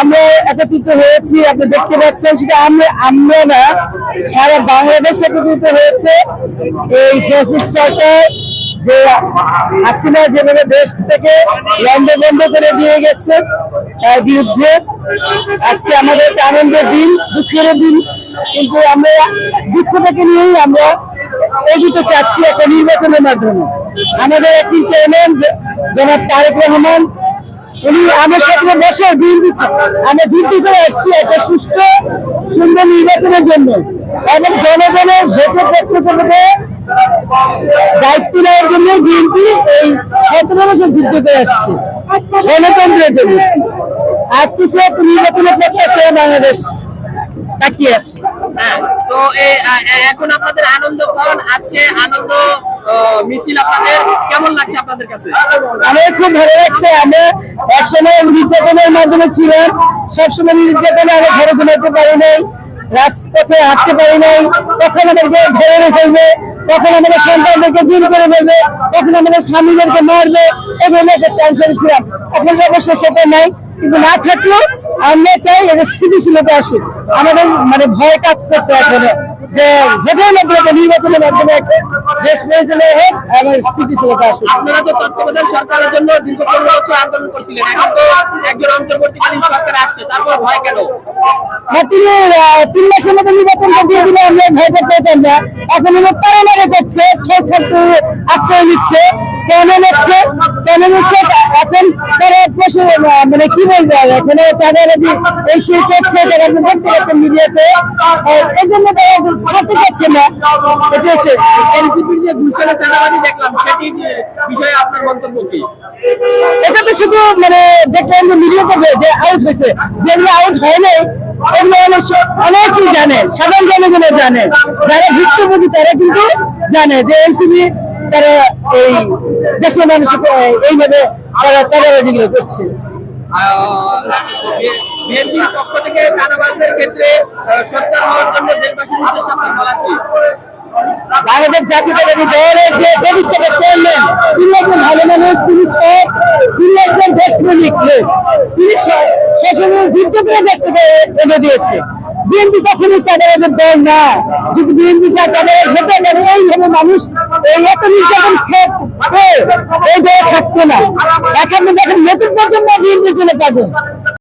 আমরা একত্রিত হয়েছি, আপনি দেখতে পাচ্ছেন, সেটা আমরা না, সারা বাংলাদেশ একত্রিত হয়েছে এই ফ্যাসিস্ট সরকার যে হাসিনা যেভাবে দেশ থেকে লেনদেন বন্ধ করে দিয়ে গেছে তার বিরুদ্ধে। আজকে আমাদের একটা আনন্দের দিন, দুঃখের দিন, কিন্তু আমরা দুঃখটাকে নিয়েই আমরা এগিয়ে চাচ্ছি একটা নির্বাচনের মাধ্যমে। আমাদের একটি চেয়ারম্যান জনাব তারেক রহমান, উনি আমার 17 বছর বিএনপি আমরা যুদ্ধ করে আসছি একটা সুষ্ঠু সুন্দর নির্বাচনের জন্য, এবং জনগণের ভোটের পক্ষে দায়িত্ব নেওয়ার জন্য বিএনপি এই 17 বছর যুদ্ধ করে আসছে গণতন্ত্রের জন্য। আজকে সে নির্বাচনের প্রত্যাশা বাংলাদেশ তাকিয়ে আছে। তো এখন আপনাদের আনন্দ পান, আজকে আনন্দ মিছিল আপনাদের কেমন লাগছে আপনাদের কাছে? আমার খুব ভালো লাগছে। আমরা একসময় নির্যাতনের মাধ্যমে ছিলাম, সবসময় নির্যাতনে আমরা ঘরে ঘুমাতে পারি নাই, রাজপথে হাঁটতে পারি নাই, কখন আমাদেরকে ধরে ফেলবে, কখন আমাদের সন্তানদেরকে দূর করে ফেলবে, কখন আমাদের স্বামীদেরকে মারবে, এভাবে একটা টেনশন ছিলাম। এখন অবশ্য সেটা নাই, কিন্তু না থাকলেও আমরা চাই এটা স্থিতিশীলতা আসুক। আমাদের মানে ভয় কাজ করছে এখনো যে ভোটের মাধ্যমে নির্বাচনের মাধ্যমে একটা দেশ পরিচালনা হোক এবং স্থিতিশীলতা আসুক। আপনারা তো তত্ত্বাবধায়ক সরকারের জন্য দীর্ঘ 15 বছর আন্দোলন করছিলেন, এখন তো একজন অন্তর্বর্তীকালীন সরকার আসছে, তারপর ভয় কেন? তিনি 3 মাসের মধ্যে নির্বাচনটা দিয়ে দিলে আমরা ভয় করতে পারতাম না। এখন তারা করছে, ছাত্র আশ্রয় নিচ্ছে। কেন নিচ্ছে এখন তারা মানে কি বলবো, এখানে চাঁদাবাজি এই শুরু করছে, তারা দেখতে পাচ্ছেন মিডিয়াতে, এই জন্য তারা ছাড়তে পারছে না। এটা হচ্ছে এনসিপির যে গুলশানে চাঁদাবাজি দেখলাম, সেটি বিষয়ে আপনার মন্তব্য কি? এটা তো শুধু মানে দেখলাম যে মিডিয়াতে যে আউট হয়েছে, যেগুলো আউট হয় নাই এগুলো অনেকেই জানে, সাধারণ জনগণ জানে, যারা ভুক্তভোগী তারা কিন্তু জানে যে এনসিপি তারা এই দেশের মানুষকে এইভাবে তারা চাঁদাবাজিগুলো করছে। বিএনপির পক্ষ থেকে চাঁদাবাজদের ক্ষেত্রে সোচ্চার হওয়ার জন্য দেশবাসীর উদ্দেশ্যে আপনার বলা কি? বাংলাদেশ জাতীয়তাবাদী দলের যে প্রতিষ্ঠাতা চেয়ারম্যান, তিনি একজন ভালো মানুষ, তিনি একজন দেশপ্রেমিক লোক, তিনি সবসময় যুদ্ধ করে দেশ থেকে এনে দিয়েছে। বিএনপি কখনোই চাঁদাবাজের দল না। যদি বিএনপি চাঁদাবাজ হতে পারে এইভাবে মানুষ এই এত নির্যাতন এই দলে থাকতো না। এখন দেখেন নতুন প্রজন্ম বিএনপির জন্য পাগল,